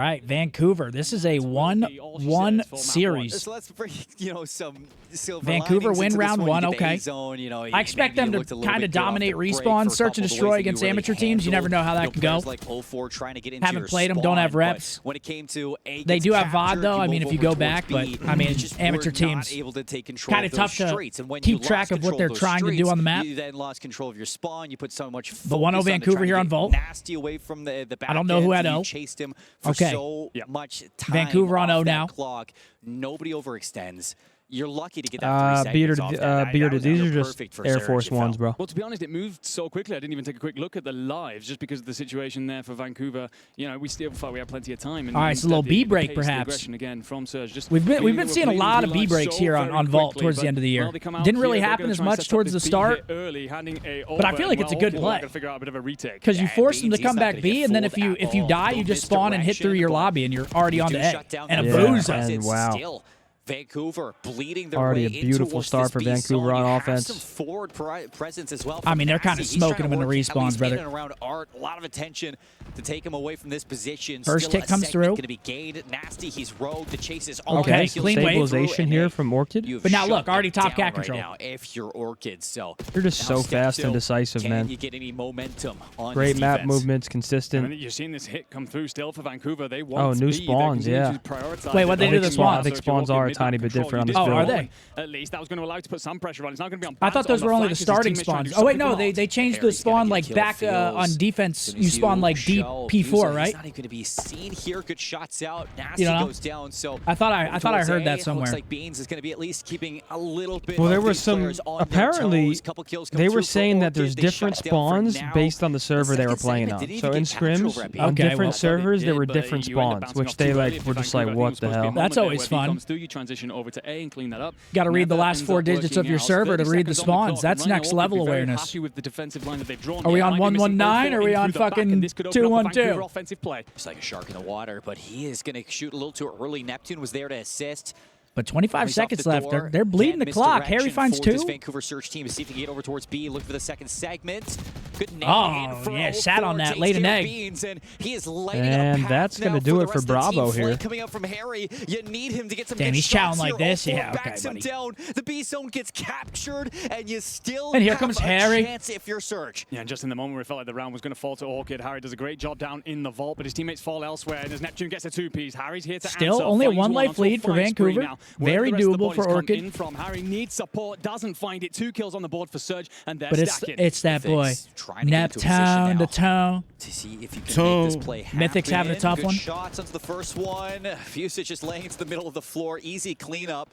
All right, Vancouver. This is a 1-1 series. So let's bring, some silver Vancouver linings win into this round one. one, You get the okay. A-zone, I expect them to kind of dominate respawn, search and destroy against amateur teams. You never know how that can go. Like 04 trying to get into Haven't played them, don't have reps. When it came to they do have VOD though. I mean, if you go back, but I mean, amateur teams kind of tough to keep track of what they're trying to do on the map. You then lost control of your spawn. You put so much focus the 1-0 Vancouver here on Vault. Nasty away from the back. I don't know who had O. Chased him for so much time. Vancouver on O now. Clock. Nobody overextends. You're lucky to get that 3 seconds off that. Bearded, these are just Air Force Ones, bro. Well, to be honest, it moved so quickly, I didn't even take a quick look at the lives just because of the situation there for Vancouver. You know, we still thought we had plenty of time. And all right, it's a little B break, perhaps. Again from Surge. Just we've been seeing a lot of B breaks here on Vault towards the end of the year. Didn't really happen as much towards the start, but I feel like it's a good play because you force them to come back B, and then if you die, you just spawn and hit through your lobby, and you're already on to A. And a booza. Wow. Vancouver bleeding their already way a beautiful start for Vancouver on offense. Some forward presence as well. I mean, they're kind of smoking him in the respawns, brother. Around Art, a lot of attention to take him away from this position. First hit comes through. Going to be gained. Nasty, he's rogue. The chase is on. Okay, clean stabilization here from Orchid. But now look, already top cat control. Right now, if you're Orchid, so you're just so fast and decisive, man. Can you get any momentum on great map movements, consistent. I mean, you're seeing this hit come through still for Vancouver. They want new spawns, yeah. Wait, what they do to the spawns? I think spawns are a tiny bit different on this. Oh, are they? At least that was going to allow you to put some pressure on. It's not going to be on. I thought those were only the starting spawns. Oh wait, no, they changed the spawn like back on defense. You spawn like deep P4, right? He's not even going to be seen here. Good shots out. Nasty goes down. So I thought I heard that somewhere. Looks like Beans is going to be at least keeping a little bit. Well, there were some. Apparently, they were saying that there's different spawns based on the server they were playing on. So in scrims, on different servers, there were different spawns, which they were just like, what the hell? That's always fun. You transition over to A and clean that up. Got to read the last 4 digits of your server to read the spawns. That's next level awareness. Are we on 119 or are we on fucking 212? It's like a shark in the water, but he is going to shoot a little too early. Neptune was there to assist. But 25 seconds left. They're bleeding the clock. Harry finds 2. This Vancouver search team to see if he can get over towards B. Look for the second segment. Good yeah, sat on that. Laid an egg. And he is lighting and that's going to do it for Bravo here. Coming up from Harry. You need him to get some Damn, he's chowing like this. Yeah, okay, buddy. Down. The B zone gets captured, and you still and here comes Harry. Chance if you're Surge. Yeah, and just in the moment where it felt like the round was going to fall to Orchid, Harry does a great job down in the vault, but his teammates fall elsewhere, and as Neptune gets a 2-piece, Harry's here to still only a 1-life lead for Vancouver. Very doable for Orchid. From Harry needs support, doesn't find it. 2 kills on the board for Surge, and they're stacking. It's that boy, Neptune the toe. To see if you can make this play happen. Mythic's having a tough Good one. Shots onto the first one. Fusage just laying into the middle of the floor. Easy cleanup.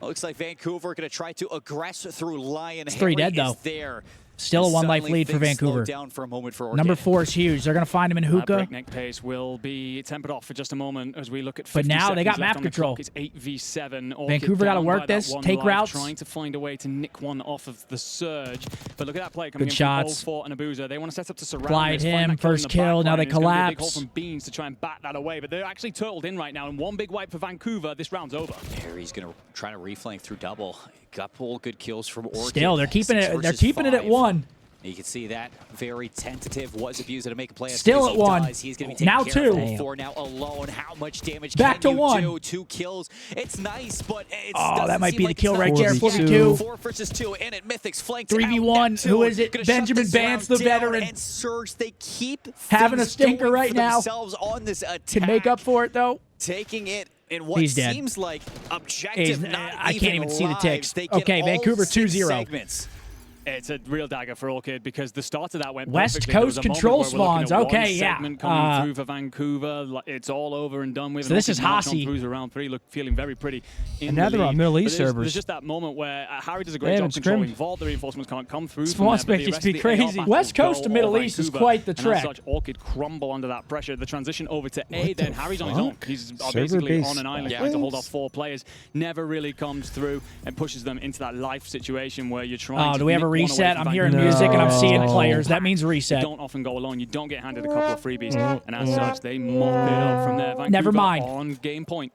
Looks like Vancouver going to try to aggress through Lion. It's 3 dead though. There. Still a 1-life lead for Vancouver. Down for a moment for Orchid. Number 4 is huge. They're going to find him in hookah. Breakneck pace will be tempered off for just a moment as we look at 50 But now they got map on control. It's 8v7. Vancouver got to work this, take routes. Trying to find a way to nick one off of the Surge. But look at that play coming Good in shots. from 04 and Abuza. They want to set up to surround Glide this, him, first kill. Now they collapse. Call from Beans to try and bat that away, but they're actually turtled in right now. And one big wipe for Vancouver. This round's over. Harry's going to try to reflank through double. Couple good kills from Orchid. Still, they're keeping it. They're keeping it at 1. You can see that very tentative was Abuser to make a play. Still at 1. He's going to be now 2. 4 now alone. How much damage back can to you 1. do? 2 kills. It's nice, but it's that might be like the kill right there. 42. 4 versus 2, and it Mythics flanked 3v1. Who is it? Benjamin Vance, the veteran. And Surge, they keep having a stinker right now. On this attack. Can make up for it though. Taking it in what seems like objective. I can't even see the ticks. Okay, Vancouver 2-0. It's a real dagger for Orchid because the start of that went West perfectly. Coast control spawns. Okay, yeah. Coming through for Vancouver. It's all over and done with. So this is Hasi. Through around 3, feeling very pretty. And now they're on Middle East servers. There's just that moment where Harry does a great job controlling Vault. The reinforcements can't come through. Spawn spec used to be crazy. West Coast to Middle East is quite the trek. And as such, Orchid crumble under that pressure. The transition over to A, then Harry's on his own. He's basically on an island trying to hold off 4 players. Never really comes through and pushes them into that life situation where you're trying to. Do we have a reset? I'm hearing music and I'm seeing players. That means reset. You don't often go alone. You don't get handed a couple of freebies. And as such, they mop it up from there. Vancouver Never mind. On game point.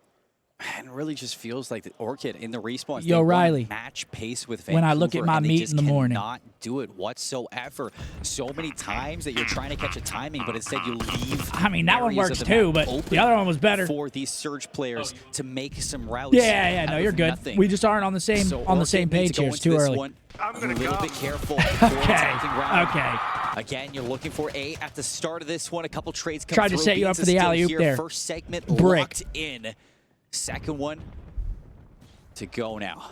And it really just feels like the Orchid in the respawn. Yo, Riley, match pace with Vancouver, when I look at my meat in the morning, not do it whatsoever. So many times that you're trying to catch a timing, but instead you leave. I mean, that one works too, but the other one was better for these Surge players to make some routes. Yeah, no, you're good. Nothing. We just aren't on the same page here. It's too early. I'm a little bit careful. Okay. Again, you're looking for A at the start of this one. A couple trades come Tried to set you up for the alley-oop there. First segment locked in. Second one to go now.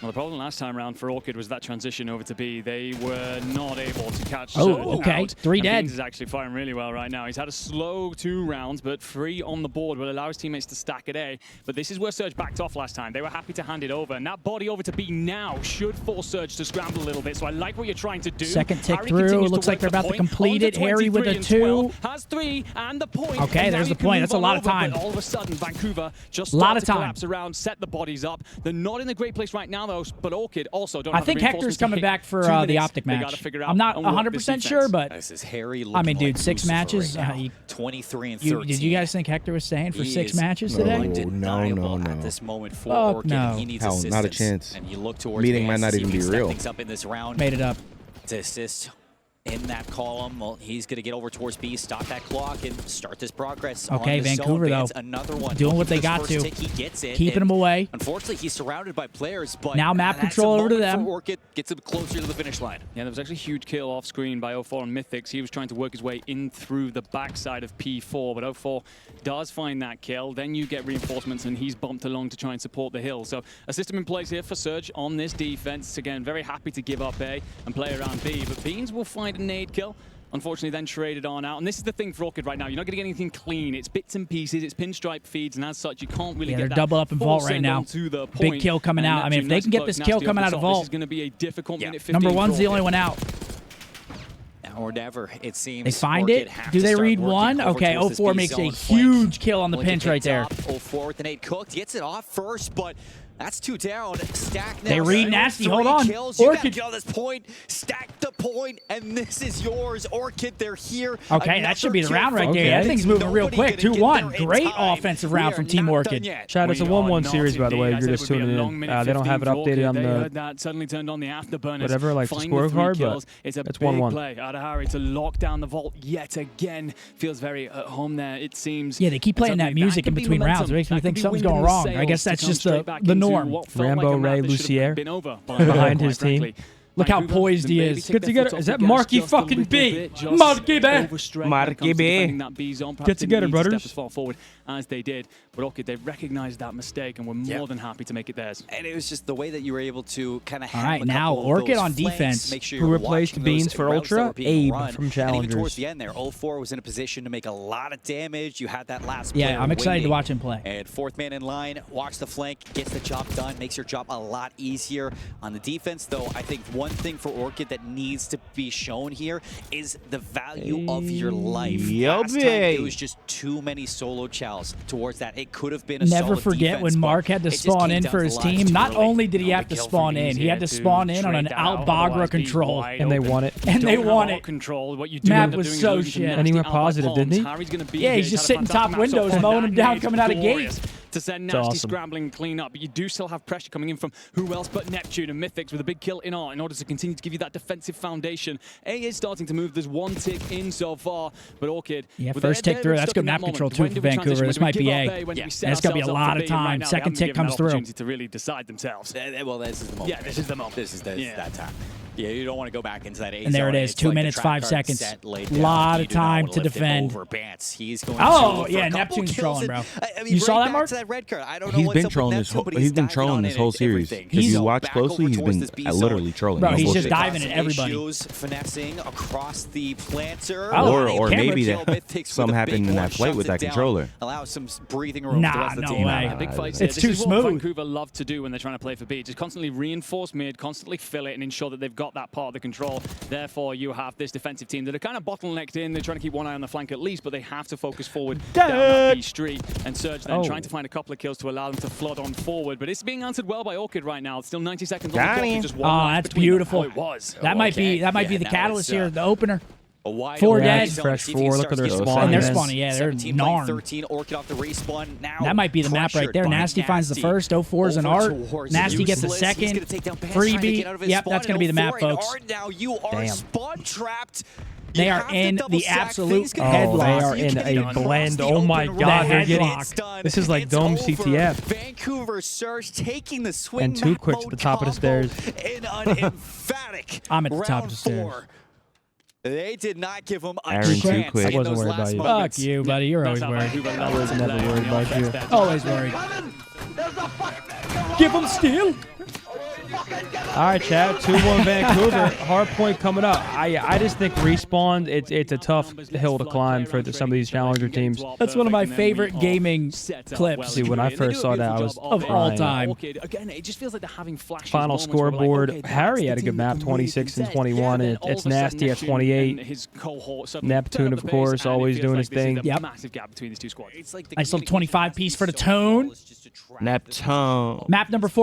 Well, the problem last time around for Orchid was that transition over to B. They were not able to catch okay. out. 3 dead. Beans is actually firing really well right now. He's had a slow 2 rounds, but 3 on the board will allow his teammates to stack at A. But this is where Surge backed off last time. They were happy to hand it over, and that body over to B now should force Surge to scramble a little bit. So I like what you're trying to do. Second tick through. Looks like they're about to complete it. Harry with a 2. Has 3 and the point. Okay, there's the point. That's a lot of time. All of a sudden, Vancouver just started to collapse around, set the bodies up. They're not in a great place right now, though, but Orchid also don't I think Hector's coming back for the Optic match. I'm not 100% sure, but this is Harry. I mean, dude, 6 matches. 23 and 13. Did you guys think Hector was staying for 6 matches today? No. At this moment for Orchid, he needs assistance. Not a chance. And you look towards meeting might not even be real. Up in this round. Made it up. To assist in that column. Well, he's going to get over towards B, stop that clock, and start this progress. Okay, Vancouver, though, another one. doing what they got to. He gets it, keeping him away. Unfortunately, he's surrounded by players, but now map control over to them. Orchid gets him closer to the finish line. Yeah, there was actually a huge kill off screen by 04 on Mythics. He was trying to work his way in through the backside of P4, but 04 does find that kill. Then you get reinforcements, and he's bumped along to try and support the hill. So a system in place here for Surge on this defense. Again, very happy to give up A and play around B, but Beans will find a nade kill. Unfortunately, then traded on out. And this is the thing for Orchid right now. You're not going to get anything clean. It's bits and pieces. It's pinstripe feeds. And as such, you can't really get that. They're double up in Vault right now. Big kill coming out. I mean, if they can get this kill coming out of Vault, this is going to be a difficult minute 15. Number 1's the only one out. Now or never, it seems. They find it. Do they read 1? Okay, 04 makes a huge kill on the pinch right there. 04 with the nade cooked. Gets it off first, but that's 2 down. Stack now. They read nasty. Hold on. Orchid, get on this point. Stack the point, and this is yours. Orchid, they're here. Okay, that should be the round right there. That thing's moving real quick. 2-1. Great offensive round from Team Orchid. Chad, it's a 1-1 series, by the way. You're just tuning in. They don't have it updated on the suddenly turned on the afterburners. Whatever, like the scorecard, but it's 1-1. Play out of Harry to lock down the Vault yet again. Feels very at home there, it seems. Yeah, they keep playing that music in between rounds. It makes me think something's going wrong. I guess that's just the norm. Rambo Ray Lucier behind his team. Look how poised he is. Good together. Is that Marky fucking B? Marky B. Marky B. Get together, brothers. Forward as they did. But Orchid, they recognized that mistake and were more than happy to make it theirs. And it was just the way that you were able to kind of All right, now Orchid on defense. Who replaced Beans for Ultra? Abe from Challengers. And even towards the end there, 04 was in a position to make a lot of damage. You had that last player I'm excited to watch him play. And 4th man in line, walks the flank, gets the job done, makes your job a lot easier. On the defense, though, I think one thing for Orchid that needs to be shown here is the value of your life. Last time, it was just too many solo chows towards that. It could have been a Never forget defense, when Mark had to spawn in for his team. Not only did he have to spawn in, he had to spawn in on an Al-Bagra control. And they won it. And they won it. Map was so shit. And he went positive, didn't he? Yeah, he's just sitting top windows, mowing him down, coming out of gate. To send nasty scrambling and clean up, but you do still have pressure coming in from who else but Neptune and Mythics with a big kill in R in order to continue to give you that defensive foundation. A is starting to move. There's 1 tick in so far, but Orchid. Yeah, first tick through. That's good map control too for Vancouver. This might be A. That's gonna be a lot of time. Second tick comes through. To really decide themselves. Well, this is the moment. Yeah, this is the moment. This is that time. Yeah, you don't want to go back into that A. And there it is, 2 minutes, 5 seconds. A lot of time to defend. Oh, yeah, Neptune's trolling, bro. You saw that, Mark? He's been trolling this whole series. If you watch closely, he's been literally trolling. Bro, he's just diving at everybody. Finessing across the planter. Or maybe something happened in that fight with that controller. Allow some breathing room. Nah, no way. Big fights. It's too smooth. Vancouver love to do when they're trying to play for B. Just constantly reinforce mid, constantly fill it, and ensure that they've got that part of the control. Therefore, you have this defensive team that are kind of bottlenecked in. They're trying to keep one eye on the flank at least, but they have to focus forward down that B street. And Surge then trying to find a couple of kills to allow them to flood on forward. But it's being answered well by Orchid right now. It's still 90 seconds on the clock. Oh, that's beautiful. It was. That might be the catalyst here, the opener. 4 dead. Fresh 4. Look at their spawn. And they're spawning. Yeah, they're gnarn. 13, Orchid off the respawn. Now that might be the map right there. Nasty finds the first. 04's an art. Nasty gets the second. Freebie. Yep, that's going to be the map, folks. Now you are spawn trapped. They are in the absolute headlock. They are in a blend. Oh my God, they're getting. This is like Dome CTF. Vancouver Surge taking the swing. And 2 quicks at the top of the stairs. In an emphatic I'm at the top of the stairs. They did not give him a Aaron, chance. too quick. I wasn't worried about you. Fuck you, buddy. You're always worried. I was never worried about you. Always worried. Give him steal. All right, Chad. 2-1 Vancouver. Hard point coming up. I just think respawn. It's a tough hill to climb for some of these challenger teams. That's one of my favorite gaming clips. See, when I first saw that, I was of all time. Again, it just feels like they're having flashes. Final scoreboard. Harry had a good map, 26 and 21, and it's Nasty at 28. Neptune, of course, always doing his thing. Yep. Massive gap between these two squads. I sold 25 piece for the tone. Neptune. Map number 4.